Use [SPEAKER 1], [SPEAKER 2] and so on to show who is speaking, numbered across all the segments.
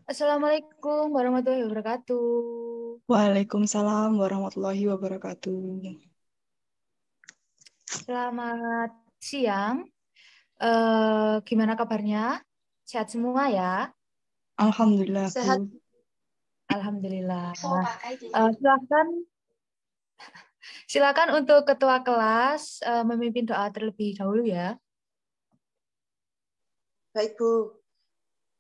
[SPEAKER 1] Assalamualaikum warahmatullahi wabarakatuh.
[SPEAKER 2] Waalaikumsalam warahmatullahi wabarakatuh.
[SPEAKER 1] Selamat siang. Gimana kabarnya? Sehat semua ya?
[SPEAKER 2] Alhamdulillah,
[SPEAKER 3] Sehat.
[SPEAKER 2] Bu.
[SPEAKER 1] Alhamdulillah.
[SPEAKER 3] Mau pakai
[SPEAKER 1] Eh, silakan, silakan untuk ketua kelas memimpin doa terlebih dahulu ya.
[SPEAKER 3] Baik, Bu.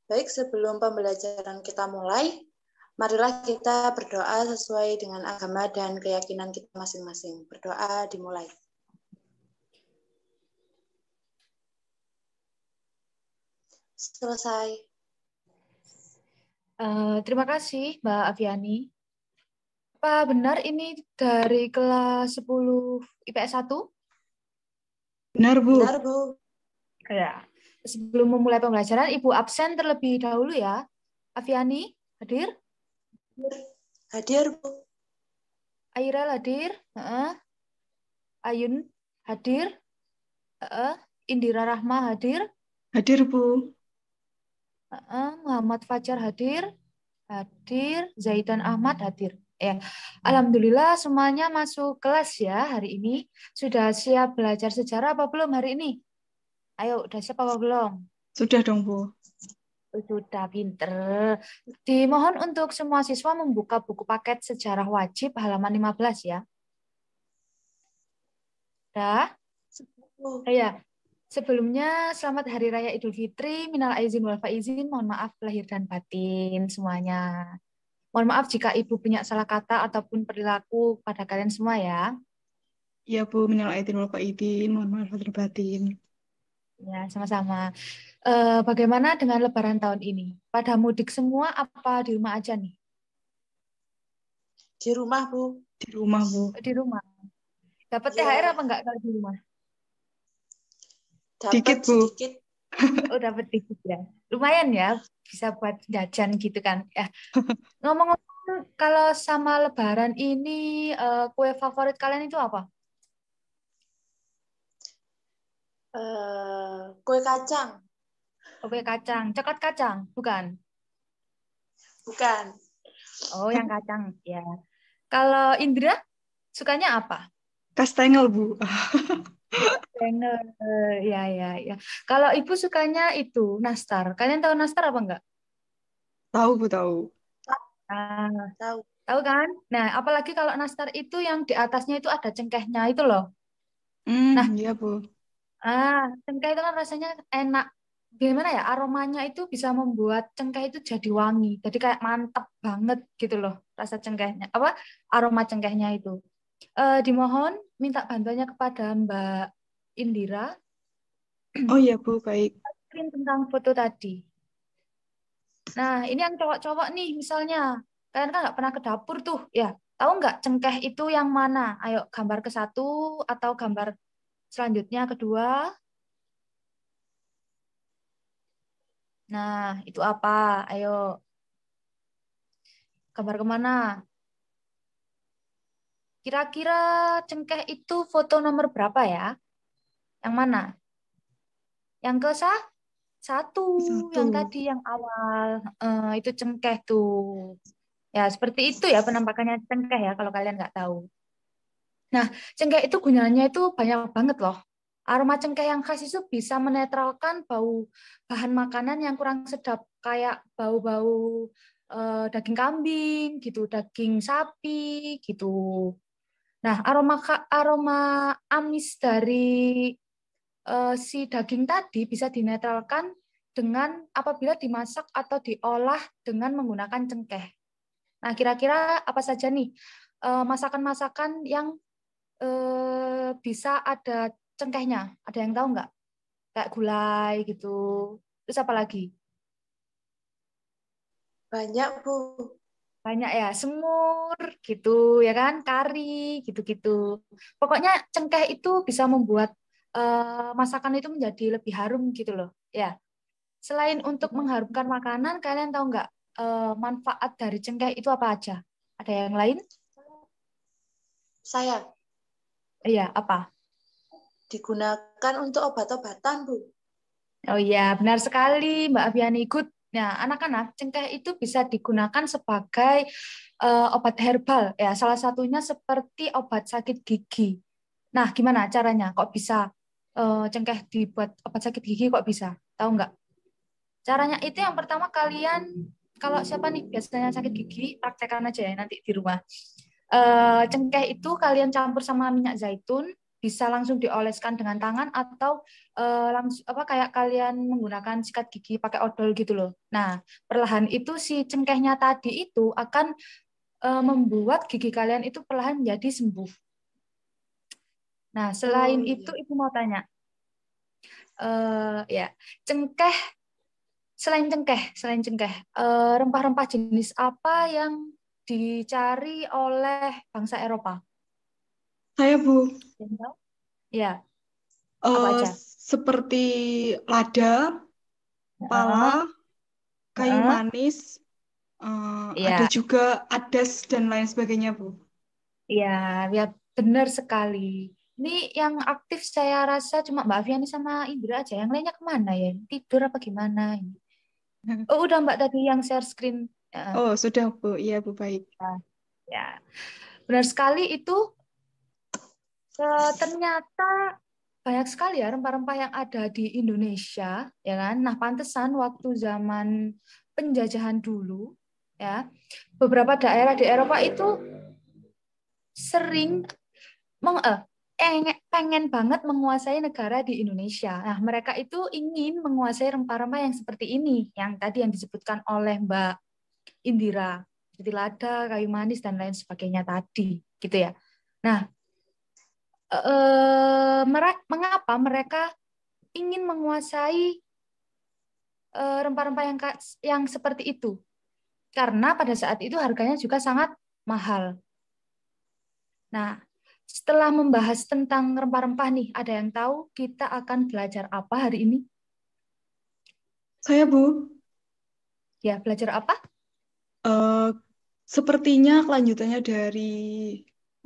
[SPEAKER 3] Baik, sebelum pembelajaran kita mulai, marilah kita berdoa sesuai dengan agama dan keyakinan kita masing-masing. Berdoa dimulai. Selesai.
[SPEAKER 1] Terima kasih, Mbak Aviani. Apa benar ini dari kelas 10 IPS 1?
[SPEAKER 2] Benar, Bu.
[SPEAKER 3] Benar, Bu.
[SPEAKER 1] Ya. Sebelum memulai pembelajaran, Ibu absen terlebih dahulu ya. Aviani, hadir?
[SPEAKER 3] Hadir, Bu.
[SPEAKER 1] Aira hadir? Heeh. Ayun hadir? Heeh. Indira Rahma hadir?
[SPEAKER 2] Hadir, Bu.
[SPEAKER 1] Heeh. Muhammad Fajar hadir? Hadir. Zaidan Ahmad hadir. Ya. Alhamdulillah semuanya masuk kelas ya hari ini. Sudah siap belajar sejarah apa belum hari ini? Ayo, udah siap apa belum?
[SPEAKER 2] Sudah dong, Bu.
[SPEAKER 1] Sudah pinter. Dimohon untuk semua siswa membuka buku paket sejarah wajib halaman 15 ya. Dah?
[SPEAKER 3] Bu.
[SPEAKER 1] Ya. Sebelumnya, selamat Hari Raya Idul Fitri, minal aizin wal faizin, mohon maaf lahir dan batin semuanya. Mohon maaf jika Ibu punya salah kata ataupun perilaku pada kalian semua ya.
[SPEAKER 2] Ya, Bu. Minal aidin wal faizin. Mohon maaf lahir batin.
[SPEAKER 1] Ya, sama-sama. Bagaimana dengan Lebaran tahun ini? Pada mudik semua apa di rumah aja nih?
[SPEAKER 3] Di rumah, Bu.
[SPEAKER 2] Di rumah, Bu.
[SPEAKER 1] Di rumah. Dapat
[SPEAKER 3] Ya,
[SPEAKER 1] THR apa enggak kalau di rumah?
[SPEAKER 3] dapat
[SPEAKER 2] Dikit, Bu.
[SPEAKER 3] sedikit.
[SPEAKER 1] Oh, dapat dikit ya. Lumayan ya, bisa buat jajan gitu kan. Ya. Ngomong-ngomong, kalau sama Lebaran ini, kue favorit kalian itu apa?
[SPEAKER 3] Kue kacang.
[SPEAKER 1] Kue kacang, coklat kacang, bukan?
[SPEAKER 3] Bukan.
[SPEAKER 1] Oh, yang kacang, ya. Kalau Indra, sukanya apa?
[SPEAKER 2] Kastengel, Bu.
[SPEAKER 1] Kastengel, ya, ya, ya. Kalau ibu sukanya itu, nastar. Kalian tahu nastar apa enggak?
[SPEAKER 2] Tahu, Bu, tahu.
[SPEAKER 1] Ah,
[SPEAKER 3] Tahu.
[SPEAKER 1] tahu kan? Nah, apalagi kalau nastar itu yang di atasnya itu ada cengkehnya itu loh. Nah,
[SPEAKER 2] Iya, Bu.
[SPEAKER 1] cengkeh itu kan rasanya enak. Gimana ya, aromanya itu bisa membuat cengkeh itu jadi wangi. Jadi kayak mantap banget gitu loh rasa cengkehnya. Apa aroma cengkehnya itu. Dimohon minta bantuannya kepada Mbak Indira
[SPEAKER 2] Oh, iya, Bu. Baik.
[SPEAKER 1] screen tentang foto tadi. Nah, ini yang cowok-cowok nih misalnya. Kalian kan nggak pernah ke dapur tuh, ya. Tahu nggak cengkeh itu yang mana? Ayo gambar ke satu atau gambar selanjutnya kedua. Nah, itu apa? Ayo gambar kemana? Kira-kira cengkeh itu foto nomor berapa ya? Yang mana? Yang ke satu,
[SPEAKER 2] Satu.
[SPEAKER 1] yang tadi yang awal. Itu cengkeh tuh. Ya, seperti itu ya penampakannya cengkeh ya kalau kalian nggak tahu. Nah, cengkeh itu gunanya itu banyak banget loh. Aroma cengkeh yang khas itu bisa menetralkan bau bahan makanan yang kurang sedap, kayak bau-bau daging kambing gitu, daging sapi gitu. Nah, aroma amis dari si daging tadi bisa dinetralkan dengan apabila dimasak atau diolah dengan menggunakan cengkeh. Nah, kira-kira apa saja nih masakan-masakan yang bisa ada cengkehnya? Ada yang tahu nggak? Kayak gulai gitu. Terus apa lagi?
[SPEAKER 3] Banyak, Bu.
[SPEAKER 1] Banyak ya, semur gitu ya kan, kari gitu-gitu. Pokoknya cengkeh itu bisa membuat masakan itu menjadi lebih harum gitu loh. Ya, selain untuk mengharumkan makanan, kalian tahu nggak manfaat dari cengkeh itu apa aja? Ada yang lain?
[SPEAKER 3] Saya
[SPEAKER 1] Iya, apa?
[SPEAKER 3] digunakan untuk obat-obatan, Bu.
[SPEAKER 1] Oh iya, benar sekali Mbak Aviani. Good. Nah, anak-anak, cengkeh itu bisa digunakan sebagai obat herbal ya. Salah satunya seperti obat sakit gigi. Nah, gimana caranya? Kok bisa cengkeh dibuat obat sakit gigi kok bisa? Tahu nggak? Caranya itu yang pertama kalian kalau siapa nih biasanya sakit gigi, praktekkan aja ya nanti di rumah. Cengkeh itu kalian campur sama minyak zaitun, bisa langsung dioleskan dengan tangan atau langsung apa kayak kalian menggunakan sikat gigi pakai odol gitu loh. Nah, perlahan itu si cengkehnya tadi itu akan membuat gigi kalian itu perlahan menjadi sembuh. Nah, selain
[SPEAKER 3] Oh
[SPEAKER 1] itu
[SPEAKER 3] iya.
[SPEAKER 1] ibu mau tanya, ya cengkeh selain cengkeh, rempah-rempah jenis apa yang dicari oleh bangsa Eropa?
[SPEAKER 2] Saya, Bu,
[SPEAKER 1] Yang tahu? Ya, apa
[SPEAKER 2] eh,
[SPEAKER 1] aja?
[SPEAKER 2] seperti lada, pala,
[SPEAKER 1] Heeh,
[SPEAKER 2] kayu
[SPEAKER 1] heeh.
[SPEAKER 2] manis, ada
[SPEAKER 1] Iya,
[SPEAKER 2] juga adas dan lain sebagainya, Bu.
[SPEAKER 1] iya, ya benar sekali. Ini yang aktif saya rasa cuma Mbak Aviani sama Indra aja. Yang lainnya kemana ya? Tidur apa gimana ini? Oh, udah Mbak tadi yang share screen. Ya,
[SPEAKER 2] Oh, sudah, Bu. Iya, Bu, baik.
[SPEAKER 1] ya. Benar sekali itu. Ternyata banyak sekali ya rempah-rempah yang ada di Indonesia, ya kan? Nah, pantesan waktu zaman penjajahan dulu, ya, beberapa daerah di Eropa itu sering pengen banget menguasai negara di Indonesia. Nah, mereka itu ingin menguasai rempah-rempah yang seperti ini, yang tadi yang disebutkan oleh Mbak Indira, seperti lada, kayu manis dan lain sebagainya tadi, gitu ya. Nah, mengapa mereka ingin menguasai rempah-rempah yang seperti itu? Karena pada saat itu harganya juga sangat mahal. Nah, setelah membahas tentang rempah-rempah nih, ada yang tahu kita akan belajar apa hari ini?
[SPEAKER 2] Saya, Bu,
[SPEAKER 1] Ya, belajar apa?
[SPEAKER 2] eh, sepertinya kelanjutannya dari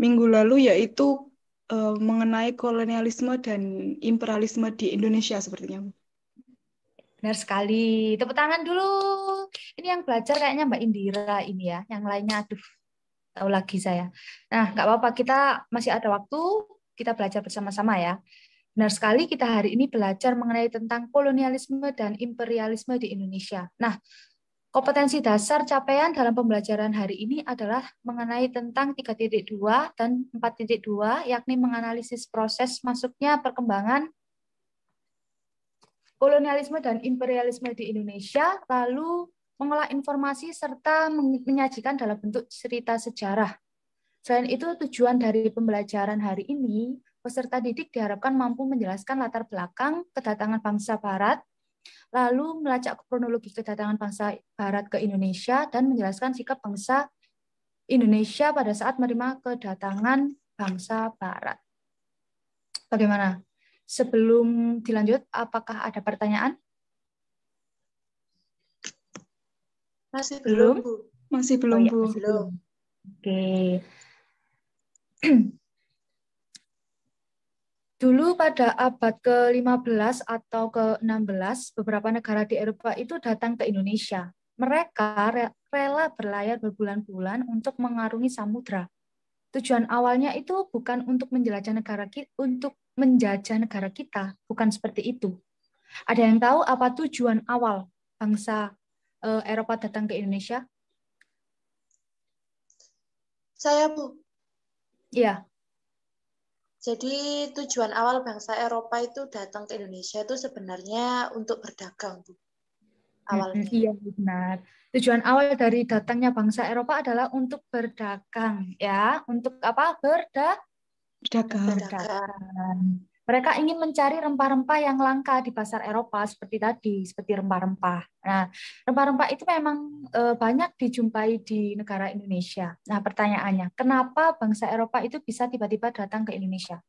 [SPEAKER 2] minggu lalu yaitu mengenai kolonialisme dan imperialisme di Indonesia sepertinya, Bu.
[SPEAKER 1] Benar sekali. Tepuk tangan dulu. Ini yang belajar kayaknya Mbak Indira ini ya. Yang lainnya, aduh, tahu lagi saya. Nah, nggak apa-apa. Kita masih ada waktu. Kita belajar bersama-sama ya. Benar sekali, kita hari ini belajar mengenai tentang kolonialisme dan imperialisme di Indonesia. Nah, kompetensi dasar capaian dalam pembelajaran hari ini adalah mengenai tentang 3.2 dan 4.2, yakni menganalisis proses masuknya perkembangan kolonialisme dan imperialisme di Indonesia, lalu mengolah informasi serta menyajikan dalam bentuk cerita sejarah. Selain itu, tujuan dari pembelajaran hari ini, peserta didik diharapkan mampu menjelaskan latar belakang kedatangan bangsa Barat, lalu melacak kronologi kedatangan bangsa Barat ke Indonesia, dan menjelaskan sikap bangsa Indonesia pada saat menerima kedatangan bangsa Barat. Bagaimana? Sebelum dilanjut, apakah ada pertanyaan?
[SPEAKER 3] Masih belum,
[SPEAKER 1] Belum?
[SPEAKER 3] Bu.
[SPEAKER 2] Masih
[SPEAKER 1] Oh
[SPEAKER 2] belum,
[SPEAKER 1] ya,
[SPEAKER 2] Bu.
[SPEAKER 1] masih belum.
[SPEAKER 3] Belum.
[SPEAKER 1] Oke. Dulu pada abad ke-15 atau ke-16, beberapa negara di Eropa itu datang ke Indonesia. Mereka rela berlayar berbulan-bulan untuk mengarungi samudra. Tujuan awalnya itu bukan untuk menjelajah negara kita, untuk menjajah negara kita, bukan seperti itu. Ada yang tahu apa tujuan awal bangsa Eropa datang ke Indonesia?
[SPEAKER 3] Saya, Bu.
[SPEAKER 1] Iya.
[SPEAKER 3] Jadi tujuan awal bangsa Eropa itu datang ke Indonesia itu sebenarnya untuk berdagang, Bu. Awalnya.
[SPEAKER 1] Iya benar. Tujuan awal dari datangnya bangsa Eropa adalah untuk berdagang, ya. Untuk apa?
[SPEAKER 2] Berdagang.
[SPEAKER 3] Berdagang.
[SPEAKER 1] Mereka ingin mencari rempah-rempah yang langka di pasar Eropa seperti tadi, seperti rempah-rempah. Nah, rempah-rempah itu memang banyak dijumpai di negara Indonesia. Nah, pertanyaannya, kenapa bangsa Eropa itu bisa tiba-tiba datang ke Indonesia?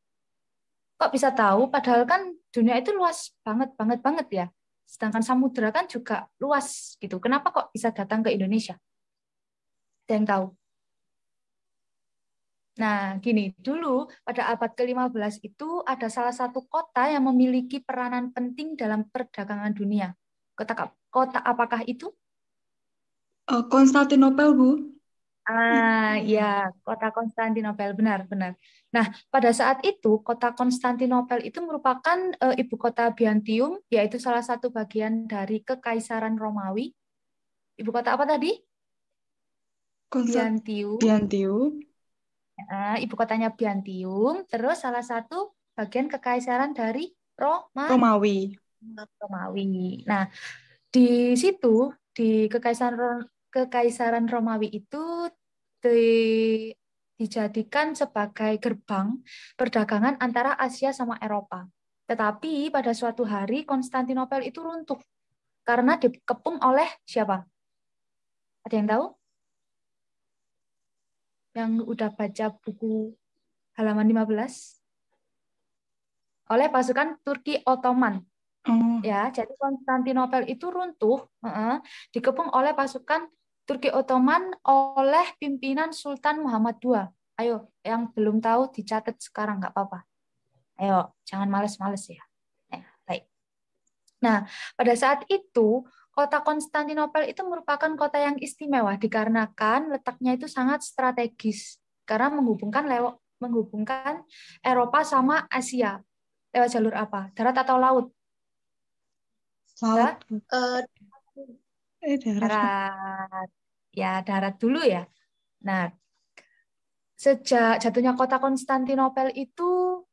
[SPEAKER 1] Kok bisa tahu? Padahal kan dunia itu luas banget, banget, banget ya. Sedangkan samudra kan juga luas gitu. Kenapa kok bisa datang ke Indonesia? Ada yang tahu? Nah, gini, dulu pada abad ke-15 itu ada salah satu kota yang memiliki peranan penting dalam perdagangan dunia. Kota Kota apakah itu?
[SPEAKER 2] Konstantinopel, Bu.
[SPEAKER 1] Ya, kota Konstantinopel, benar-benar. Nah, pada saat itu, kota Konstantinopel itu merupakan ibu kota Byzantium, yaitu salah satu bagian dari Kekaisaran Romawi. Ibu kota apa tadi? Byzantium.
[SPEAKER 2] Byzantium.
[SPEAKER 1] Ibu kotanya Byzantium, terus salah satu bagian Kekaisaran dari
[SPEAKER 2] Romawi.
[SPEAKER 1] Romawi. Nah, di situ, di Kekaisaran Romawi itu dijadikan sebagai gerbang perdagangan antara Asia sama Eropa. Tetapi pada suatu hari Konstantinopel itu runtuh karena dikepung oleh siapa? Ada yang tahu? Yang udah baca buku halaman 15? Oleh pasukan Turki Ottoman. Ya, jadi Konstantinopel itu runtuh, dikepung oleh pasukan Turki Ottoman oleh pimpinan Sultan Muhammad II. Ayo, yang belum tahu dicatat sekarang, nggak apa-apa. Ayo, jangan males-males ya. Baik. Nah, pada saat itu, kota Konstantinopel itu merupakan kota yang istimewa dikarenakan letaknya itu sangat strategis karena menghubungkan Eropa sama Asia. Lewat jalur apa? Darat atau laut?
[SPEAKER 2] Laut.
[SPEAKER 1] Darat. Ya, darat dulu ya. Nah, sejak jatuhnya kota Konstantinopel itu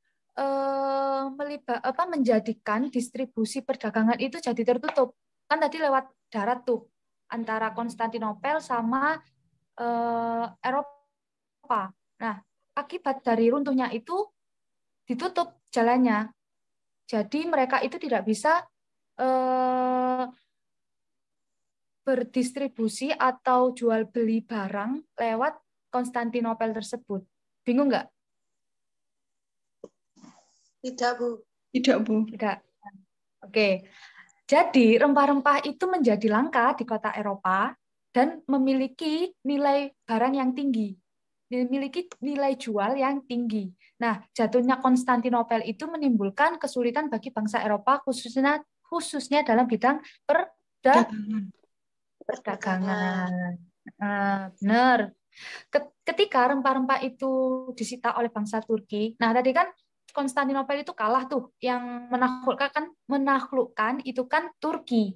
[SPEAKER 1] menjadikan distribusi perdagangan itu jadi tertutup. Kan tadi lewat darat tuh antara Konstantinopel sama Eropa. Nah, akibat dari runtuhnya itu ditutup jalannya. Jadi mereka itu tidak bisa berdistribusi atau jual beli barang lewat Konstantinopel tersebut. Bingung nggak?
[SPEAKER 3] Tidak, Bu.
[SPEAKER 2] Tidak, Bu.
[SPEAKER 1] Tidak. Oke. Jadi rempah-rempah itu menjadi langka di kota Eropa dan memiliki nilai barang yang tinggi. Memiliki nilai jual yang tinggi. Nah, jatuhnya Konstantinopel itu menimbulkan kesulitan bagi bangsa Eropa khususnya dalam bidang perdagangan. Benar. Ketika rempah-rempah itu disita oleh bangsa Turki, nah tadi kan Konstantinopel itu kalah tuh, yang menaklukkan itu kan Turki.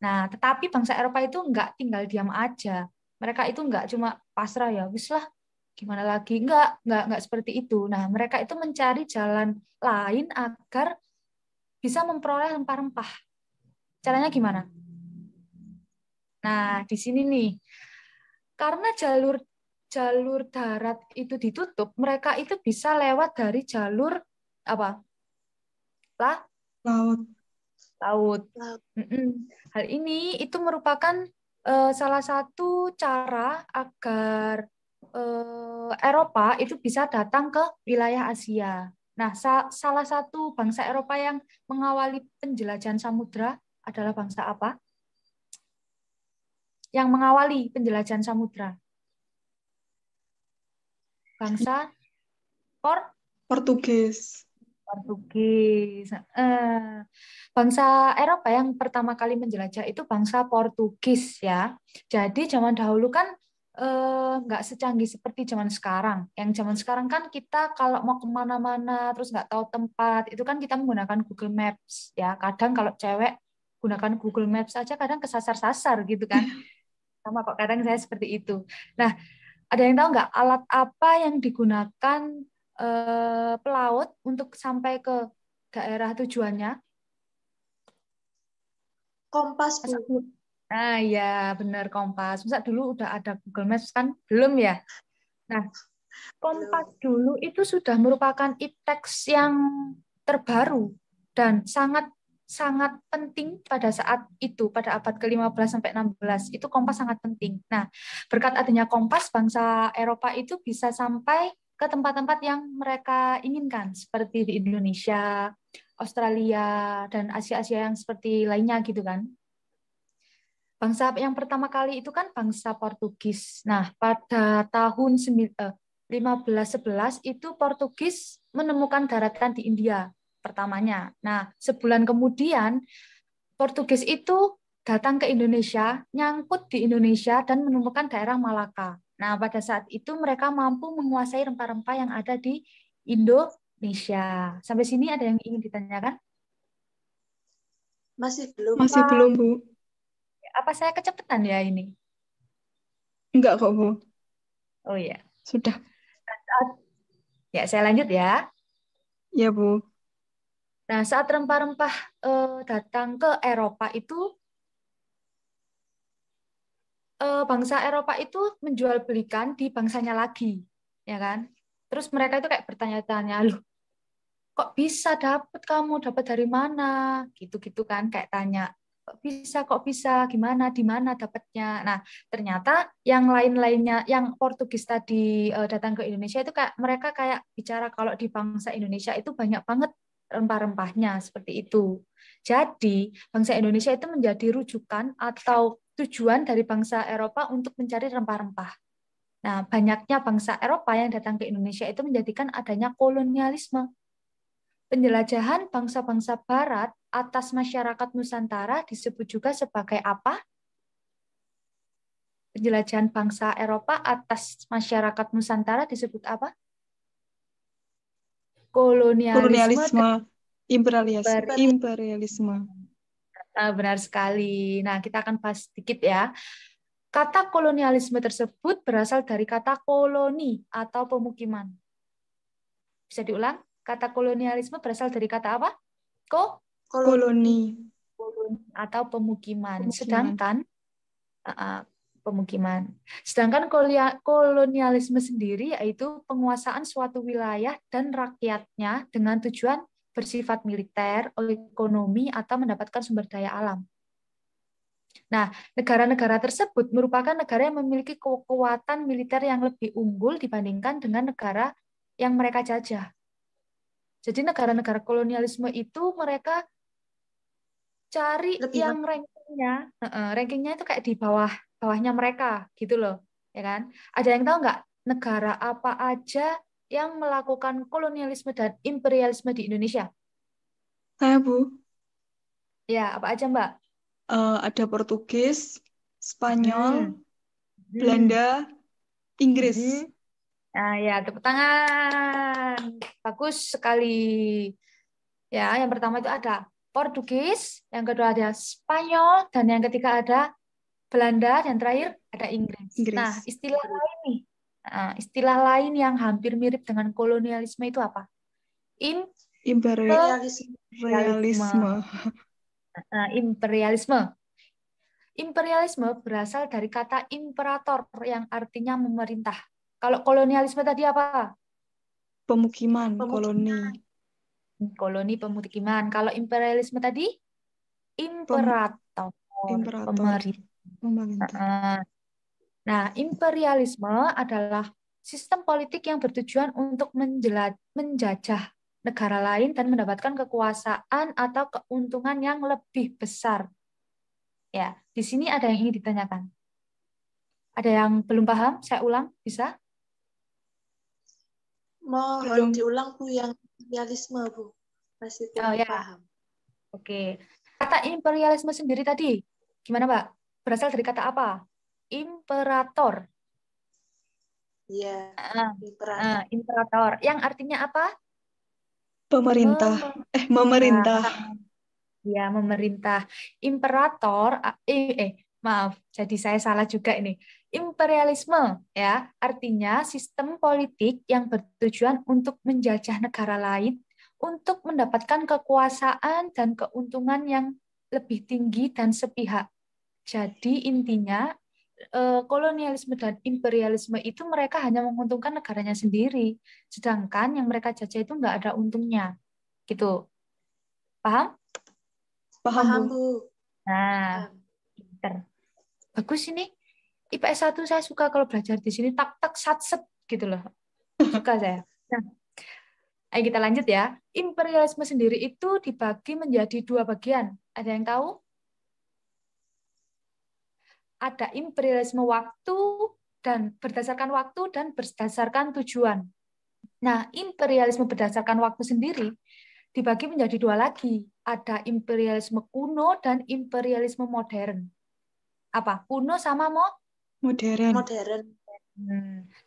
[SPEAKER 1] Nah, tetapi bangsa Eropa itu nggak tinggal diam aja. Mereka itu nggak cuma pasrah ya, wis lah, gimana lagi? Nggak seperti itu. Nah, mereka itu mencari jalan lain agar bisa memperoleh rempah-rempah. Caranya gimana? Nah, di sini nih, karena jalur darat itu ditutup, mereka itu bisa lewat dari jalur apa? Laut. Hal ini itu merupakan salah satu cara agar Eropa itu bisa datang ke wilayah Asia. Nah, salah satu bangsa Eropa yang mengawali penjelajahan samudra adalah bangsa apa? Yang mengawali penjelajahan samudra. Bangsa
[SPEAKER 2] Portugis.
[SPEAKER 1] Bangsa Eropa yang pertama kali menjelajah itu bangsa Portugis ya. Jadi zaman dahulu kan nggak secanggih seperti zaman sekarang. Yang zaman sekarang kan kita kalau mau kemana-mana terus nggak tahu tempat itu kan kita menggunakan Google Maps ya. Kadang kalau cewek gunakan Google Maps aja kadang kesasar-sasar gitu kan. Sama kok kadang saya seperti itu. Nah, ada yang tahu nggak alat apa yang digunakan pelaut untuk sampai ke daerah tujuannya?
[SPEAKER 3] Kompas, Bu.
[SPEAKER 1] Nah, ya benar kompas. Masa dulu udah ada Google Maps kan? Belum ya? Nah, kompas dulu itu sudah merupakan e-text yang terbaru dan sangat penting pada saat itu, pada abad ke-15 sampai 16. Itu kompas sangat penting. Nah, berkat adanya kompas, bangsa Eropa itu bisa sampai ke tempat-tempat yang mereka inginkan, seperti di Indonesia, Australia, dan Asia-Asia yang seperti lainnya gitu kan. Bangsa yang pertama kali itu kan bangsa Portugis. Nah, pada tahun 1511 itu Portugis menemukan daratan di India pertamanya. Nah, sebulan kemudian Portugis itu datang ke Indonesia, nyangkut di Indonesia dan menemukan daerah Malaka. Nah, pada saat itu mereka mampu menguasai rempah-rempah yang ada di Indonesia. Sampai sini ada yang ingin ditanyakan?
[SPEAKER 3] Masih belum.
[SPEAKER 2] Masih belum, Bu.
[SPEAKER 1] Apa saya kecepatan ya ini?
[SPEAKER 2] Enggak kok, Bu.
[SPEAKER 1] Oh ya.
[SPEAKER 2] Sudah.
[SPEAKER 1] Ya, saya lanjut ya.
[SPEAKER 2] Ya, Bu.
[SPEAKER 1] Nah, saat rempah-rempah datang ke Eropa itu, bangsa Eropa itu menjual belikan di bangsanya lagi, ya kan? Terus mereka itu kayak bertanya-tanya, loh, kok bisa kamu dapat dari mana? Gitu-gitu kan, kayak tanya, kok bisa, gimana, di mana dapatnya? Nah, ternyata yang lain-lainnya, yang Portugis tadi datang ke Indonesia itu kayak mereka kayak bicara kalau di bangsa Indonesia itu banyak banget rempah-rempahnya seperti itu. Jadi, bangsa Indonesia itu menjadi rujukan atau tujuan dari bangsa Eropa untuk mencari rempah-rempah. Nah, banyaknya bangsa Eropa yang datang ke Indonesia itu menjadikan adanya kolonialisme. Penjelajahan bangsa-bangsa Barat atas masyarakat Nusantara disebut juga sebagai apa? Penjelajahan bangsa Eropa atas masyarakat Nusantara disebut apa? Kolonialisme.
[SPEAKER 2] Kolonialisme, imperialisme.
[SPEAKER 1] Benar sekali. Nah, kita akan bahas sedikit ya. Kata kolonialisme tersebut berasal dari kata koloni atau pemukiman. Bisa diulang? Kata kolonialisme berasal dari kata apa?
[SPEAKER 2] Koloni.
[SPEAKER 1] Atau pemukiman.
[SPEAKER 2] Pemukiman.
[SPEAKER 1] Pemukiman. Sedangkan kolonialisme sendiri yaitu penguasaan suatu wilayah dan rakyatnya dengan tujuan bersifat militer, ekonomi, atau mendapatkan sumber daya alam. Nah, negara-negara tersebut merupakan negara yang memiliki kekuatan militer yang lebih unggul dibandingkan dengan negara yang mereka jajah. Jadi negara-negara kolonialisme itu mereka cari yang rankingnya itu kayak di bawahnya mereka gitu loh, ya kan? Ada yang tahu nggak negara apa aja yang melakukan kolonialisme dan imperialisme di Indonesia?
[SPEAKER 2] Saya, Bu.
[SPEAKER 1] Ya, apa aja Mbak?
[SPEAKER 2] Ada Portugis, Spanyol, Belanda, Inggris.
[SPEAKER 1] Nah, ya, tepuk tangan. Bagus sekali. Ya, yang pertama itu ada Portugis, yang kedua ada Spanyol, dan yang ketiga ada Belanda, dan terakhir ada Inggris. Nah, istilah lain nih. Istilah lain yang hampir mirip dengan kolonialisme itu apa?
[SPEAKER 2] Imperialisme.
[SPEAKER 1] Imperialisme. Imperialisme berasal dari kata imperator yang artinya memerintah. Kalau kolonialisme tadi apa?
[SPEAKER 2] Pemukiman. Koloni.
[SPEAKER 1] Koloni pemukiman. Kalau imperialisme tadi? Imperator. Pemerintah. Nah, imperialisme adalah sistem politik yang bertujuan untuk menjajah negara lain dan mendapatkan kekuasaan atau keuntungan yang lebih besar. Ya, di sini ada yang ingin ditanyakan. Ada yang belum paham? Saya ulang, bisa?
[SPEAKER 3] Mohon diulang, Bu, yang imperialisme, Bu. Masih kurang paham.
[SPEAKER 1] Oke. Kata imperialisme sendiri tadi, gimana, Mbak? Berasal dari kata apa? Imperator.
[SPEAKER 3] Iya,
[SPEAKER 1] imperator. Yang artinya apa?
[SPEAKER 2] Pemerintah. Memerintah.
[SPEAKER 1] Ya, memerintah. Imperator, maaf, jadi saya salah juga ini. Imperialisme, ya, artinya sistem politik yang bertujuan untuk menjajah negara lain untuk mendapatkan kekuasaan dan keuntungan yang lebih tinggi dan sepihak. Jadi intinya kolonialisme dan imperialisme itu mereka hanya menguntungkan negaranya sendiri, sedangkan yang mereka jajah itu nggak ada untungnya, gitu. Paham?
[SPEAKER 2] Paham,
[SPEAKER 3] Bu.
[SPEAKER 1] Nah, pinter. Bagus ini. IPS 1 saya suka kalau belajar di sini tak sat gitu loh. Suka saya. Nah, ayo kita lanjut ya. Imperialisme sendiri itu dibagi menjadi 2 bagian. Ada yang tahu? Ada imperialisme waktu dan berdasarkan tujuan. Nah, imperialisme berdasarkan waktu sendiri dibagi menjadi dua lagi. Ada imperialisme kuno dan imperialisme modern. Apa? Kuno sama
[SPEAKER 2] Modern.
[SPEAKER 3] Modern.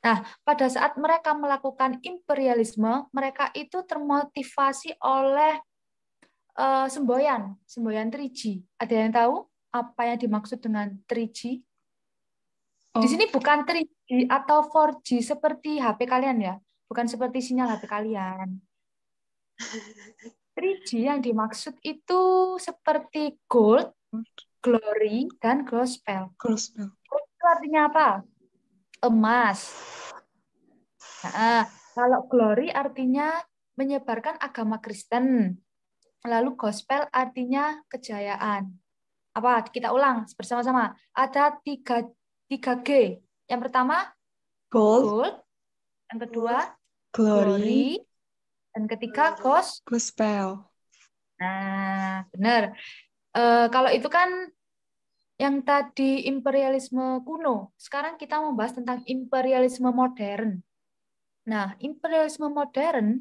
[SPEAKER 1] Nah, pada saat mereka melakukan imperialisme, mereka itu termotivasi oleh semboyan 3G. Ada yang tahu apa yang dimaksud dengan 3G? Di
[SPEAKER 2] Oh,
[SPEAKER 1] sini bukan 3G atau 4G seperti HP kalian ya, bukan seperti sinyal HP kalian. 3G yang dimaksud itu seperti gold, glory, dan gospel.
[SPEAKER 2] gospel.
[SPEAKER 1] Gold itu artinya apa? Emas. Nah, kalau glory artinya menyebarkan agama Kristen. Lalu gospel artinya kejayaan. Apa? Kita ulang bersama-sama. Ada tiga G. Yang pertama,
[SPEAKER 2] Gold,
[SPEAKER 1] gold. Yang kedua,
[SPEAKER 2] glory,
[SPEAKER 1] glory. Dan ketiga,
[SPEAKER 2] gospel.
[SPEAKER 1] Nah, benar. Kalau itu kan yang tadi imperialisme kuno. Sekarang kita membahas tentang imperialisme modern. Nah, imperialisme modern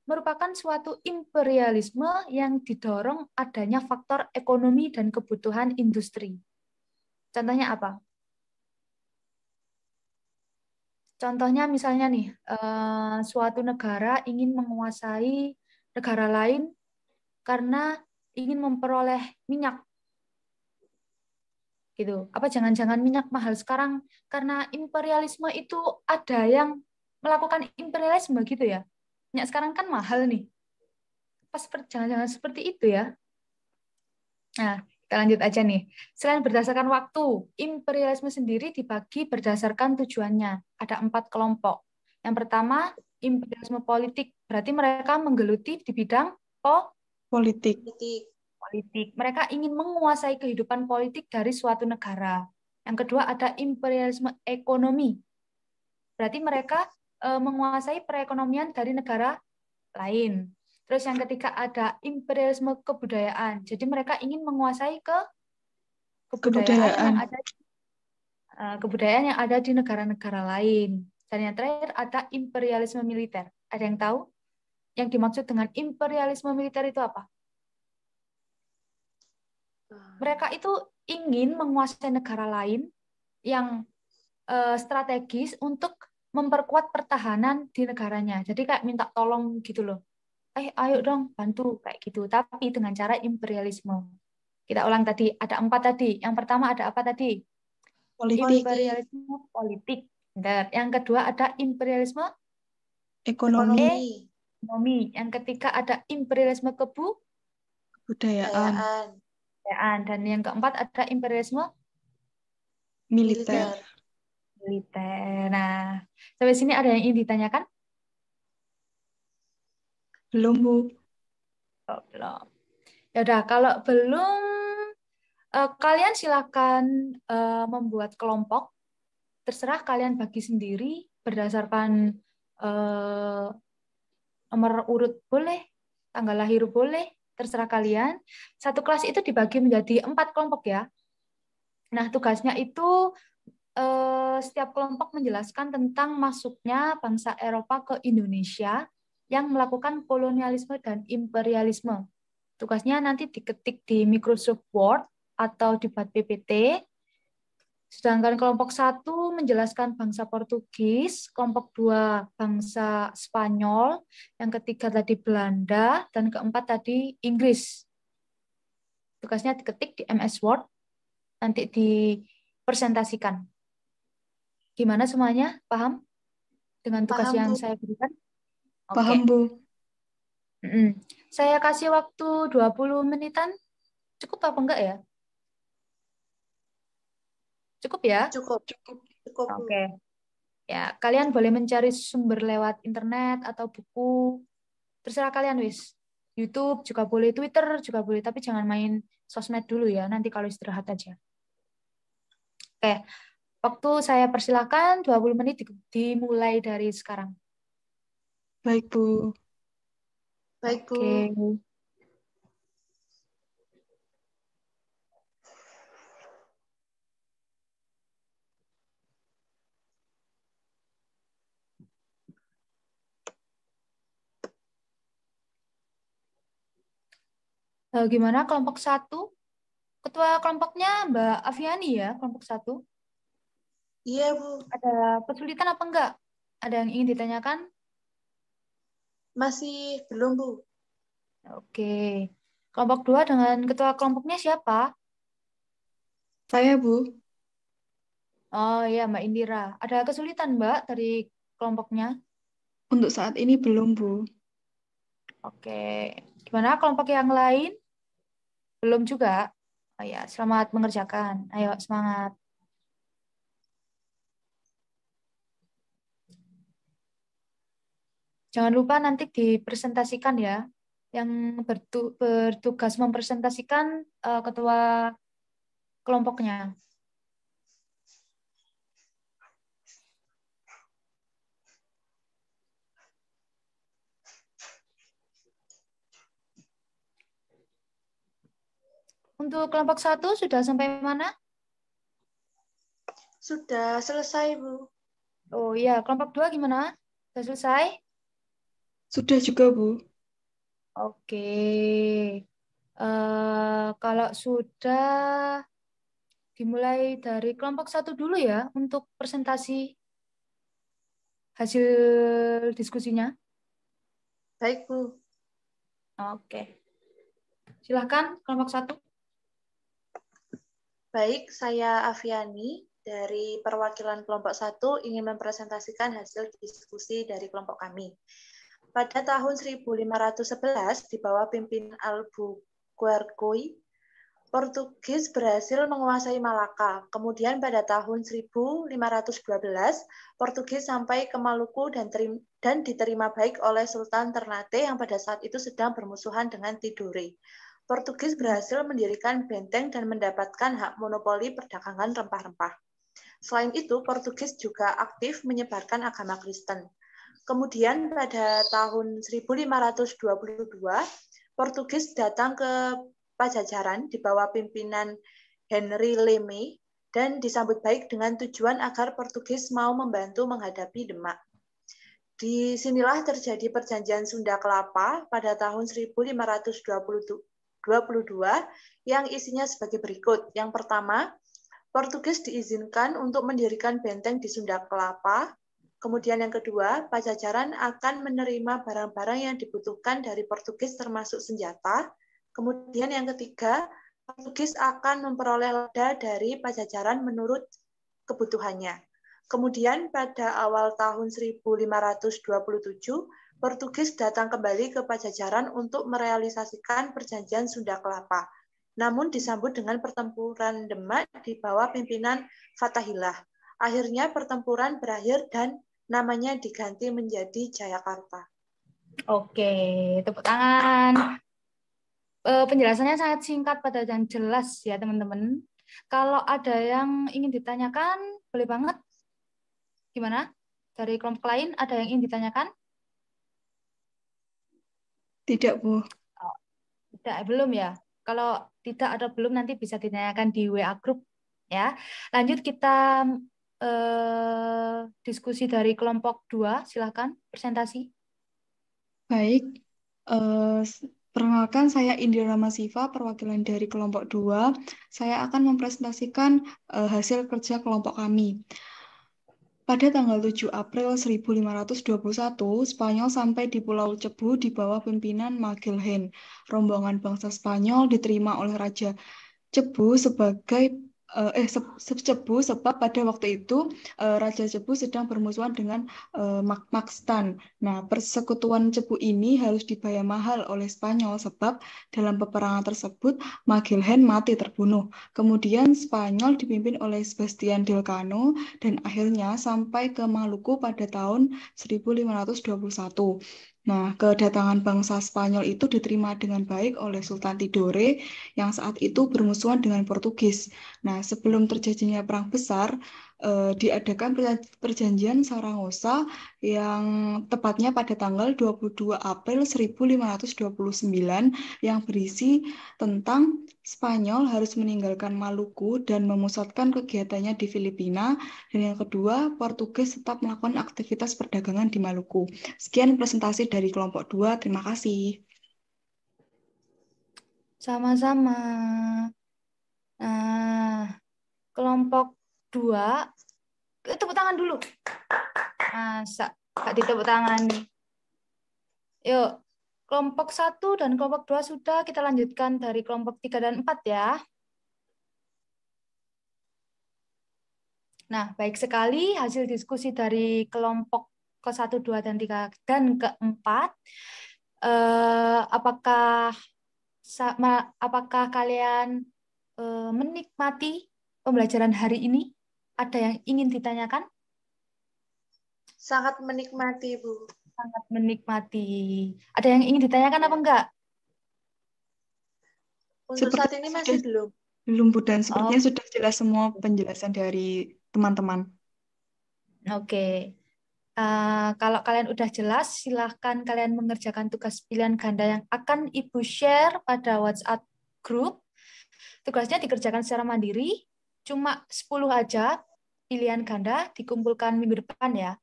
[SPEAKER 1] merupakan suatu imperialisme yang didorong adanya faktor ekonomi dan kebutuhan industri. Contohnya apa? Contohnya misalnya nih, suatu negara ingin menguasai negara lain karena ingin memperoleh minyak, gitu. Apa jangan-jangan minyak mahal sekarang karena imperialisme itu ada yang melakukan imperialisme gitu ya? Minyak sekarang kan mahal nih. Pas jangan-jangan seperti itu ya? Nah, kita lanjut aja nih. Selain berdasarkan waktu, imperialisme sendiri dibagi berdasarkan tujuannya. Ada 4 kelompok. Yang pertama, imperialisme politik. Berarti mereka menggeluti di bidang
[SPEAKER 2] Politik.
[SPEAKER 1] politik. Mereka ingin menguasai kehidupan politik dari suatu negara. Yang kedua, ada imperialisme ekonomi. Berarti mereka menguasai perekonomian dari negara lain. Terus yang ketiga ada imperialisme kebudayaan. Jadi mereka ingin menguasai
[SPEAKER 2] Kebudayaan.
[SPEAKER 1] kebudayaan yang ada di negara-negara lain. Dan yang terakhir ada imperialisme militer. Ada yang tahu? Yang dimaksud dengan imperialisme militer itu apa? Mereka itu ingin menguasai negara lain yang strategis untuk memperkuat pertahanan di negaranya. Jadi kayak minta tolong gitu loh. Ayo dong bantu kayak gitu. Tapi dengan cara imperialisme. Kita ulang tadi, ada 4 tadi. Yang pertama ada apa tadi?
[SPEAKER 2] Politik.
[SPEAKER 1] Imperialisme politik. Dan yang kedua ada imperialisme
[SPEAKER 2] Ekonomi.
[SPEAKER 1] ekonomi. Yang ketiga ada imperialisme
[SPEAKER 2] Kebudayaan.
[SPEAKER 1] dan yang keempat ada imperialisme
[SPEAKER 2] Militer.
[SPEAKER 1] militer. Nah, sampai sini ada yang ingin ditanyakan?
[SPEAKER 2] Belum, Bu.
[SPEAKER 1] Oh, belum. Ya udah, kalau belum, kalian silakan membuat kelompok. Terserah kalian bagi sendiri berdasarkan nomor urut boleh, tanggal lahir boleh, terserah kalian. Satu kelas itu dibagi menjadi 4 kelompok ya. Nah, tugasnya itu setiap kelompok menjelaskan tentang masuknya bangsa Eropa ke Indonesia yang melakukan kolonialisme dan imperialisme. Tugasnya nanti diketik di Microsoft Word atau di PPT. Sedangkan kelompok 1 menjelaskan bangsa Portugis, kelompok 2 bangsa Spanyol, yang ketiga tadi Belanda, dan keempat tadi Inggris. Tugasnya diketik di MS Word, nanti dipresentasikan. Gimana semuanya? Paham dengan tugas
[SPEAKER 3] Paham,
[SPEAKER 1] yang
[SPEAKER 3] Bu.
[SPEAKER 1] saya berikan?
[SPEAKER 2] Paham,
[SPEAKER 1] Oke.
[SPEAKER 2] Bu.
[SPEAKER 1] Saya kasih waktu 20 menitan. Cukup apa enggak ya? Cukup ya?
[SPEAKER 3] Cukup, Bu.
[SPEAKER 1] Oke. Ya, kalian boleh mencari sumber lewat internet atau buku. Terserah kalian, wis. YouTube juga boleh, Twitter juga boleh, tapi jangan main sosmed dulu ya, nanti kalau istirahat aja. Oke, waktu saya persilahkan 20 menit dimulai dari sekarang.
[SPEAKER 2] Baik, Bu.
[SPEAKER 3] Baik, Bu.
[SPEAKER 1] Oke. Gimana kelompok 1? Ketua kelompoknya Mbak Aviani ya, kelompok 1.
[SPEAKER 3] Iya, Bu.
[SPEAKER 1] Ada kesulitan apa enggak? Ada yang ingin ditanyakan?
[SPEAKER 3] Masih belum, Bu.
[SPEAKER 1] Oke. Kelompok 2 dengan ketua kelompoknya siapa?
[SPEAKER 2] Saya, Bu.
[SPEAKER 1] Oh iya, Mbak Indira. Ada kesulitan, Mbak, dari kelompoknya?
[SPEAKER 2] Untuk saat ini belum, Bu.
[SPEAKER 1] Oke. Gimana kelompok yang lain? Belum juga? Oh ya, selamat mengerjakan. Ayo, semangat. Jangan lupa nanti dipresentasikan ya. Yang bertugas mempresentasikan ketua kelompoknya. Untuk kelompok 1 sudah sampai mana?
[SPEAKER 3] Sudah selesai, Bu.
[SPEAKER 1] Oh iya, kelompok 2 gimana? Sudah selesai?
[SPEAKER 2] Sudah juga, Bu.
[SPEAKER 1] Oke. Kalau sudah, dimulai dari kelompok 1 dulu ya untuk presentasi hasil diskusinya.
[SPEAKER 3] Baik, Bu.
[SPEAKER 1] Oke. Silahkan kelompok 1.
[SPEAKER 3] Baik, saya Aviani dari perwakilan kelompok 1 ingin mempresentasikan hasil diskusi dari kelompok kami. Pada tahun 1511 di bawah pimpinan Albuquerque, Portugis berhasil menguasai Malaka. Kemudian pada tahun 1512, Portugis sampai ke Maluku dan diterima baik oleh Sultan Ternate yang pada saat itu sedang bermusuhan dengan Tidore. Portugis berhasil mendirikan benteng dan mendapatkan hak monopoli perdagangan rempah-rempah. Selain itu, Portugis juga aktif menyebarkan agama Kristen. Kemudian pada tahun 1522, Portugis datang ke Pajajaran di bawah pimpinan Henry Leme dan disambut baik dengan tujuan agar Portugis mau membantu menghadapi Demak. Disinilah terjadi perjanjian Sunda Kelapa pada tahun 1522 yang isinya sebagai berikut. Yang pertama, Portugis diizinkan untuk mendirikan benteng di Sunda Kelapa. Kemudian yang kedua, Pajajaran akan menerima barang-barang yang dibutuhkan dari Portugis termasuk senjata. Kemudian yang ketiga, Portugis akan memperoleh lada dari Pajajaran menurut kebutuhannya. Kemudian pada awal tahun 1527, Portugis datang kembali ke Pajajaran untuk merealisasikan perjanjian Sunda Kelapa. Namun disambut dengan pertempuran Demak di bawah pimpinan Fatahillah. Akhirnya pertempuran berakhir dan namanya diganti menjadi Jayakarta.
[SPEAKER 1] Oke, tepuk tangan. Penjelasannya sangat singkat, padat dan jelas ya teman-teman. Kalau ada yang ingin ditanyakan, boleh banget. Gimana? Dari kelompok lain ada yang ingin ditanyakan?
[SPEAKER 2] Tidak, Bu.
[SPEAKER 1] Oh, tidak, belum ya. Kalau tidak ada belum nanti bisa ditanyakan di WA group ya. Lanjut kita diskusi dari kelompok 2, silakan presentasi.
[SPEAKER 2] Baik. Perkenalkan, saya Indira Masifa, perwakilan dari kelompok 2. Saya akan mempresentasikan hasil kerja kelompok kami. Pada tanggal 7 April 1521, Spanyol sampai di Pulau Cebu di bawah pimpinan Magellan. Rombongan bangsa Spanyol diterima oleh Raja Cebu sebagai Cebu sebab pada waktu itu Raja Cebu sedang bermusuhan dengan Makstan. Nah, persekutuan Cebu ini harus dibayar mahal oleh Spanyol sebab dalam peperangan tersebut Magellan mati terbunuh. Kemudian Spanyol dipimpin oleh Sebastian Delcano dan akhirnya sampai ke Maluku pada tahun 1521. Nah, kedatangan bangsa Spanyol itu diterima dengan baik oleh Sultan Tidore yang saat itu bermusuhan dengan Portugis. Nah, sebelum terjadinya perang besar, diadakan perjanjian Saragossa yang tepatnya pada tanggal 22 April 1529 yang berisi tentang Spanyol harus meninggalkan Maluku dan memusatkan kegiatannya di Filipina, dan yang kedua, Portugis tetap melakukan aktivitas perdagangan di Maluku. Sekian presentasi dari kelompok 2. Terima kasih.
[SPEAKER 1] Sama-sama. Nah, kelompok 2, tepuk tangan dulu. Masa nggak ditepuk tangan? Yuk, kelompok 1 dan kelompok 2 sudah, kita lanjutkan dari kelompok 3 dan 4 ya. Nah, baik sekali hasil diskusi dari kelompok ke-1, 2, dan 3, dan ke-4. Apakah kalian menikmati pembelajaran hari ini? Ada yang ingin ditanyakan?
[SPEAKER 3] Sangat menikmati, Bu.
[SPEAKER 1] Sangat menikmati. Ada yang ingin ditanyakan apa enggak?
[SPEAKER 3] Untuk saat ini masih belum.
[SPEAKER 2] Belum, Bu, dan sepertinya sudah jelas semua penjelasan dari teman-teman.
[SPEAKER 1] Oke. Kalau kalian udah jelas, silahkan kalian mengerjakan tugas pilihan ganda yang akan Ibu share pada WhatsApp group. Tugasnya dikerjakan secara mandiri, cuma 10 aja pilihan ganda, dikumpulkan minggu depan ya.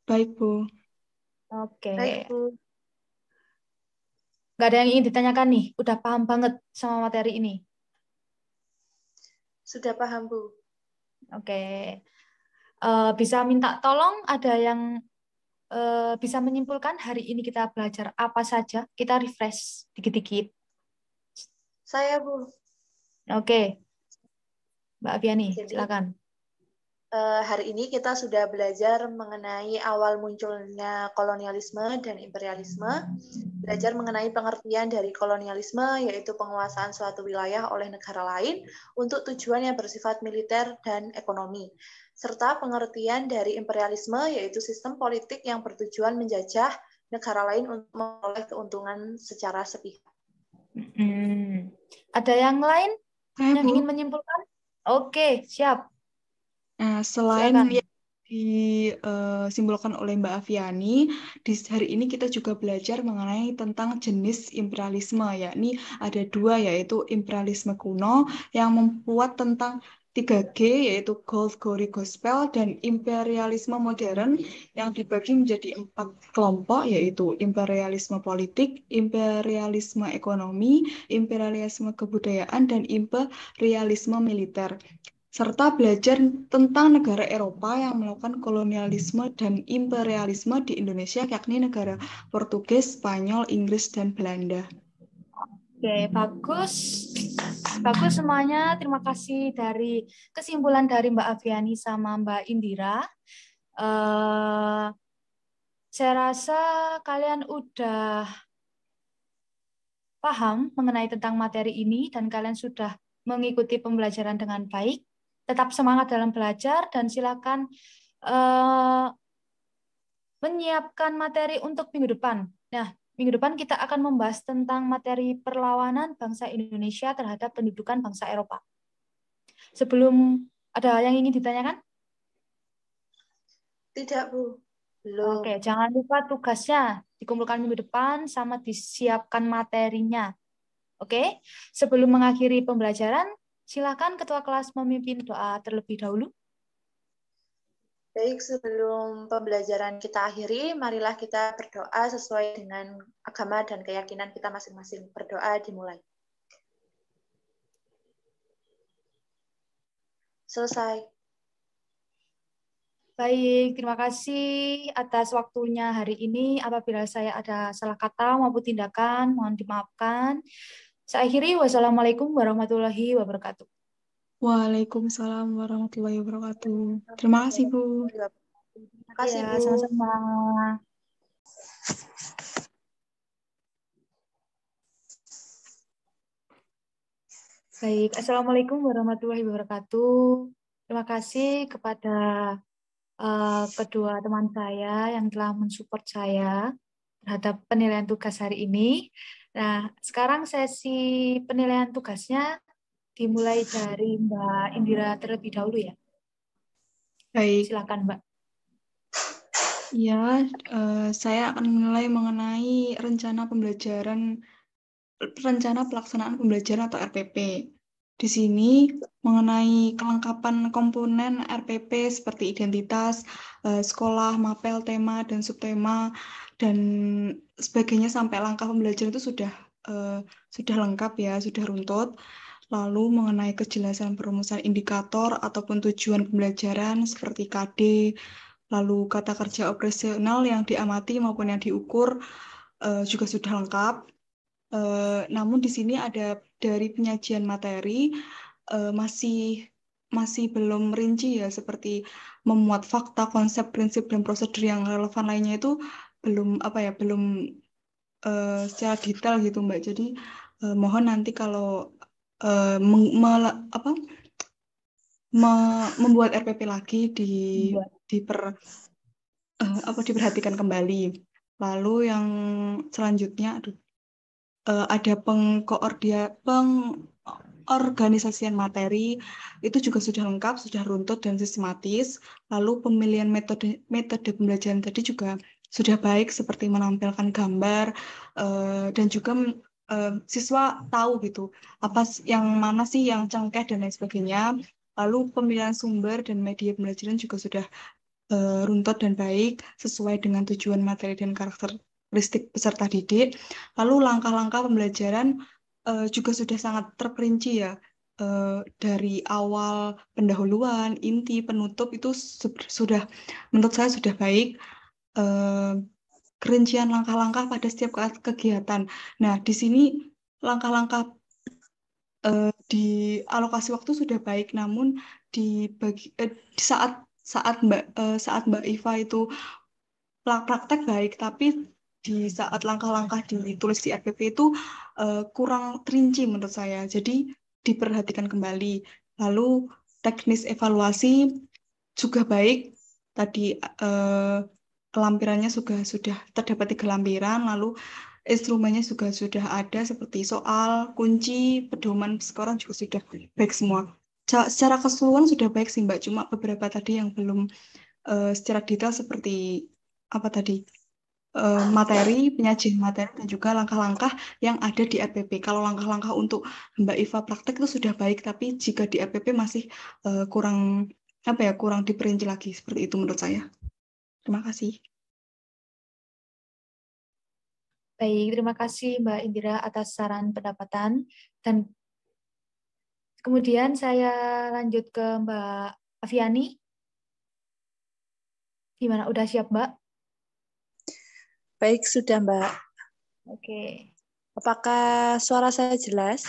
[SPEAKER 2] Baik, Bu.
[SPEAKER 1] Oke.
[SPEAKER 3] Baik, Bu.
[SPEAKER 1] Nggak ada yang ingin ditanyakan nih? Udah paham banget sama materi ini?
[SPEAKER 3] Sudah paham, Bu.
[SPEAKER 1] Oke. Bisa minta tolong ada yang bisa menyimpulkan hari ini kita belajar apa saja? Kita refresh dikit-dikit.
[SPEAKER 3] Saya, Bu.
[SPEAKER 1] Oke. Mbak Aviani,
[SPEAKER 3] Jadi,
[SPEAKER 1] silakan.
[SPEAKER 3] Hari ini kita sudah belajar mengenai awal munculnya kolonialisme dan imperialisme, belajar mengenai pengertian dari kolonialisme, yaitu penguasaan suatu wilayah oleh negara lain untuk tujuan yang bersifat militer dan ekonomi, serta pengertian dari imperialisme, yaitu sistem politik yang bertujuan menjajah negara lain untuk memperoleh keuntungan secara sepihak.
[SPEAKER 1] Ada yang lain
[SPEAKER 2] Saya,
[SPEAKER 1] yang
[SPEAKER 2] Bu.
[SPEAKER 1] ingin menyimpulkan? Oke, siap.
[SPEAKER 2] Nah, selain
[SPEAKER 1] Silakan.
[SPEAKER 2] yang disimbolkan oleh Mbak Aviani, di hari ini kita juga belajar mengenai tentang jenis imperialisme, yakni ada 2, yaitu imperialisme kuno yang membuat tentang 3G, yaitu Gold, Glory, Gospel, dan imperialisme modern yang dibagi menjadi 4 kelompok, yaitu imperialisme politik, imperialisme ekonomi, imperialisme kebudayaan, dan imperialisme militer, serta belajar tentang negara Eropa yang melakukan kolonialisme dan imperialisme di Indonesia, yakni negara Portugis, Spanyol, Inggris, dan Belanda.
[SPEAKER 1] Oke, bagus. Bagus semuanya. Terima kasih dari kesimpulan dari Mbak Aviani sama Mbak Indira. Saya rasa kalian udah paham mengenai tentang materi ini dan kalian sudah mengikuti pembelajaran dengan baik. Tetap semangat dalam belajar dan silakan menyiapkan materi untuk minggu depan. Nah, minggu depan kita akan membahas tentang materi perlawanan bangsa Indonesia terhadap pendudukan bangsa Eropa. Sebelum ada yang ingin ditanyakan?
[SPEAKER 3] Tidak, Bu. Belum.
[SPEAKER 1] Oke, jangan lupa tugasnya dikumpulkan minggu depan sama disiapkan materinya. Oke, sebelum mengakhiri pembelajaran, silakan ketua kelas memimpin doa terlebih dahulu.
[SPEAKER 3] Baik, sebelum pembelajaran kita akhiri, marilah kita berdoa sesuai dengan agama dan keyakinan kita masing-masing. Berdoa dimulai. Selesai.
[SPEAKER 1] Baik, terima kasih atas waktunya hari ini. Apabila saya ada salah kata maupun tindakan, mohon dimaafkan. Saya akhiri, wassalamualaikum warahmatullahi wabarakatuh.
[SPEAKER 2] Waalaikumsalam warahmatullahi wabarakatuh. Terima kasih, Bu.
[SPEAKER 3] Terima kasih,
[SPEAKER 1] Ya,
[SPEAKER 3] Bu.
[SPEAKER 1] sama-sama. Baik, assalamualaikum warahmatullahi wabarakatuh. Terima kasih kepada kedua teman saya yang telah mensupport saya terhadap penilaian tugas hari ini. Nah, sekarang sesi penilaian tugasnya dimulai dari Mbak Indira terlebih dahulu ya.
[SPEAKER 2] Baik.
[SPEAKER 1] Silakan, Mbak.
[SPEAKER 2] Ya, saya akan menilai mengenai rencana pelaksanaan pembelajaran atau RPP. Di sini mengenai kelengkapan komponen RPP seperti identitas, sekolah, mapel, tema, dan subtema, dan sebagainya sampai langkah pembelajaran itu sudah sudah lengkap ya, sudah runtut. Lalu mengenai kejelasan perumusan indikator ataupun tujuan pembelajaran seperti KD, lalu kata kerja operasional yang diamati maupun yang diukur juga sudah lengkap. Namun di sini ada dari penyajian materi masih belum rinci ya, seperti memuat fakta, konsep, prinsip, dan prosedur yang relevan lainnya itu belum secara detail gitu Mbak. Jadi mohon nanti kalau membuat RPP lagi diperhatikan kembali. Lalu yang selanjutnya ada pengorganisasian materi itu juga sudah lengkap, sudah runtut dan sistematis. Lalu pemilihan metode pembelajaran tadi juga sudah baik, seperti menampilkan gambar dan juga siswa tahu gitu apa yang mana sih yang cengkeh dan lain sebagainya. Lalu pemilihan sumber dan media pembelajaran juga sudah runtut dan baik sesuai dengan tujuan materi dan karakteristik peserta didik. Lalu langkah-langkah pembelajaran juga sudah sangat terperinci ya, dari awal pendahuluan, inti, penutup itu sudah menurut saya sudah baik. Kerincian langkah-langkah pada setiap kegiatan. Nah, di sini langkah-langkah di alokasi waktu sudah baik, namun di saat Mbak Iva itu praktek baik, tapi di saat langkah-langkah ditulis di RPP itu kurang terinci menurut saya. Jadi diperhatikan kembali. Lalu teknis evaluasi juga baik. Tadi kelampirannya sudah terdapat 3 lampiran, lalu instrumennya juga sudah ada seperti soal, kunci, pedoman, sekarang juga sudah baik semua. Secara keseluruhan sudah baik sih Mbak, cuma beberapa tadi yang belum secara detail seperti apa tadi, materi, penyajian materi, dan juga langkah-langkah yang ada di RPP. Kalau langkah-langkah untuk Mbak Iva praktek itu sudah baik, tapi jika di RPP masih kurang diperinci lagi, seperti itu menurut saya. Terima kasih.
[SPEAKER 1] Baik, terima kasih Mbak Indira atas saran pendapatan. Dan kemudian saya lanjut ke Mbak Aviani. Gimana, udah siap Mbak?
[SPEAKER 3] Baik, sudah Mbak.
[SPEAKER 1] Oke.
[SPEAKER 3] Apakah suara saya jelas?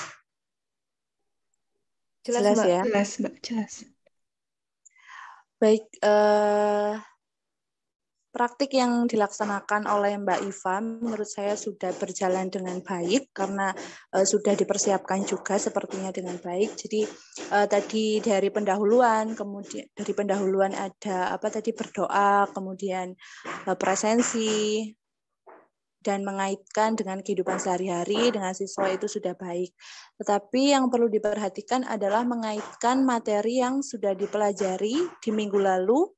[SPEAKER 1] Jelas Mbak?
[SPEAKER 3] Ya?
[SPEAKER 2] Jelas Mbak, jelas.
[SPEAKER 3] Baik, praktik yang dilaksanakan oleh Mbak Iva menurut saya sudah berjalan dengan baik karena sudah dipersiapkan juga sepertinya dengan baik. Jadi tadi dari pendahuluan, kemudian dari pendahuluan ada apa tadi berdoa, kemudian presensi dan mengaitkan dengan kehidupan sehari-hari dengan siswa itu sudah baik. Tetapi yang perlu diperhatikan adalah mengaitkan materi yang sudah dipelajari di minggu lalu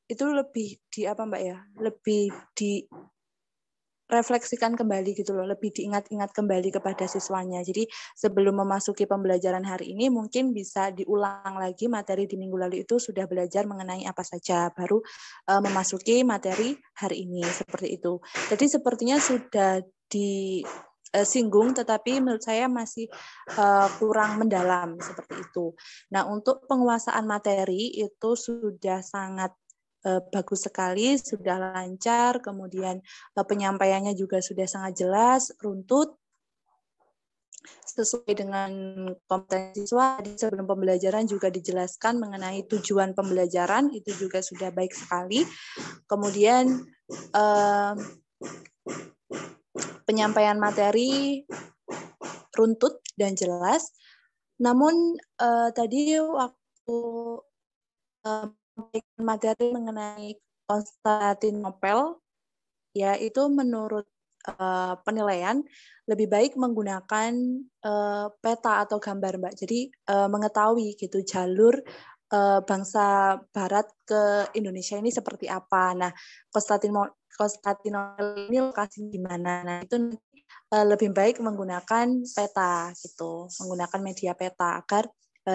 [SPEAKER 3] itu lebih di apa Mbak ya, lebih direfleksikan kembali gitu loh, lebih diingat-ingat kembali kepada siswanya. Jadi sebelum memasuki pembelajaran hari ini mungkin bisa diulang lagi materi di minggu lalu itu sudah belajar mengenai apa saja, baru memasuki materi hari ini seperti itu. Jadi sepertinya sudah disinggung, tetapi menurut saya masih kurang mendalam seperti itu. Nah, untuk penguasaan materi itu sudah sangat bagus sekali, sudah lancar, kemudian penyampaiannya juga sudah sangat jelas, runtut, sesuai dengan kompetensi siswa. Sebelum pembelajaran juga dijelaskan mengenai tujuan pembelajaran, itu juga sudah baik sekali. Kemudian penyampaian materi runtut dan jelas. Namun tadi waktu materi mengenai Konstantinopel, ya itu menurut penilaian lebih baik menggunakan peta atau gambar Mbak. Jadi mengetahui gitu jalur bangsa Barat ke Indonesia ini seperti apa. Nah, Konstantinopel ini lokasi di mana. Nah, itu lebih baik menggunakan peta gitu, menggunakan media peta agar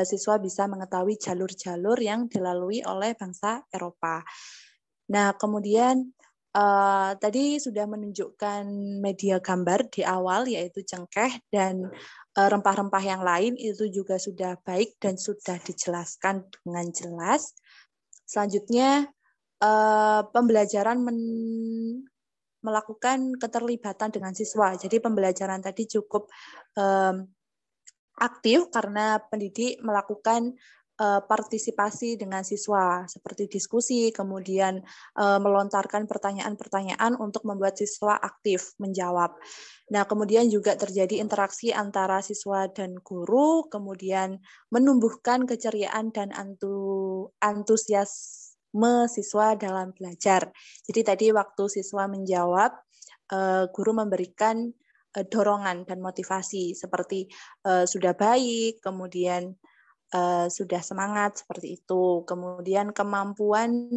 [SPEAKER 3] siswa bisa mengetahui jalur-jalur yang dilalui oleh bangsa Eropa. Nah, kemudian
[SPEAKER 4] tadi sudah menunjukkan media gambar di awal, yaitu cengkeh dan rempah-rempah yang lain itu juga sudah baik dan sudah dijelaskan dengan jelas. Selanjutnya, pembelajaran melakukan keterlibatan dengan siswa. Jadi pembelajaran tadi cukup aktif karena pendidik melakukan partisipasi dengan siswa seperti diskusi, kemudian melontarkan pertanyaan-pertanyaan untuk membuat siswa aktif menjawab. Nah, kemudian juga terjadi interaksi antara siswa dan guru, kemudian menumbuhkan keceriaan dan antusiasme siswa dalam belajar. Jadi tadi waktu siswa menjawab, guru memberikan dorongan dan motivasi seperti sudah baik, kemudian sudah semangat seperti itu. Kemudian kemampuan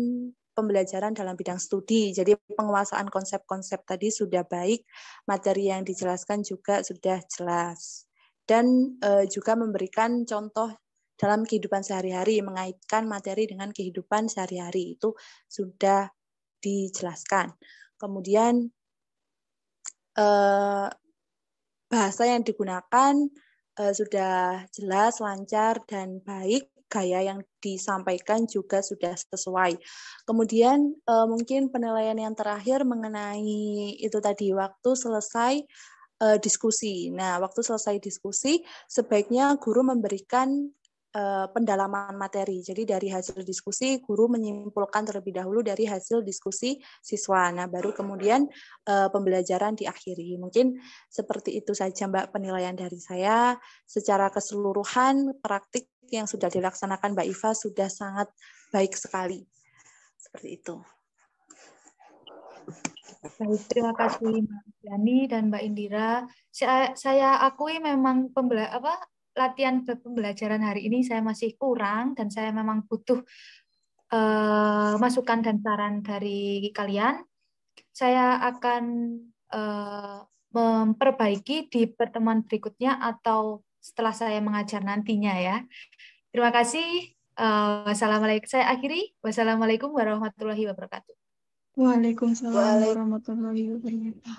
[SPEAKER 4] pembelajaran dalam bidang studi. Jadi penguasaan konsep-konsep tadi sudah baik, materi yang dijelaskan juga sudah jelas. Dan juga memberikan contoh dalam kehidupan sehari-hari, mengaitkan materi dengan kehidupan sehari-hari itu sudah dijelaskan. Kemudian bahasa yang digunakan sudah jelas, lancar, dan baik. Gaya yang disampaikan juga sudah sesuai. Kemudian mungkin penilaian yang terakhir mengenai itu tadi, waktu selesai diskusi. Nah, waktu selesai diskusi, sebaiknya guru memberikan pendalaman materi. Jadi dari hasil diskusi, guru menyimpulkan terlebih dahulu dari hasil diskusi siswa. Nah, baru kemudian pembelajaran diakhiri. Mungkin seperti itu saja, Mbak, penilaian dari saya. Secara keseluruhan, praktik yang sudah dilaksanakan Mbak Iva sudah sangat baik sekali. Seperti itu.
[SPEAKER 1] Baik, terima kasih Mbak Yani dan Mbak Indira. Saya akui memang latihan pembelajaran hari ini saya masih kurang dan saya memang butuh masukan dan saran dari kalian. Saya akan memperbaiki di pertemuan berikutnya atau setelah saya mengajar nantinya ya. Terima kasih. Wassalamualaikum. Saya akhiri. Wassalamualaikum warahmatullahi wabarakatuh.
[SPEAKER 2] Waalaikumsalam warahmatullahi wabarakatuh.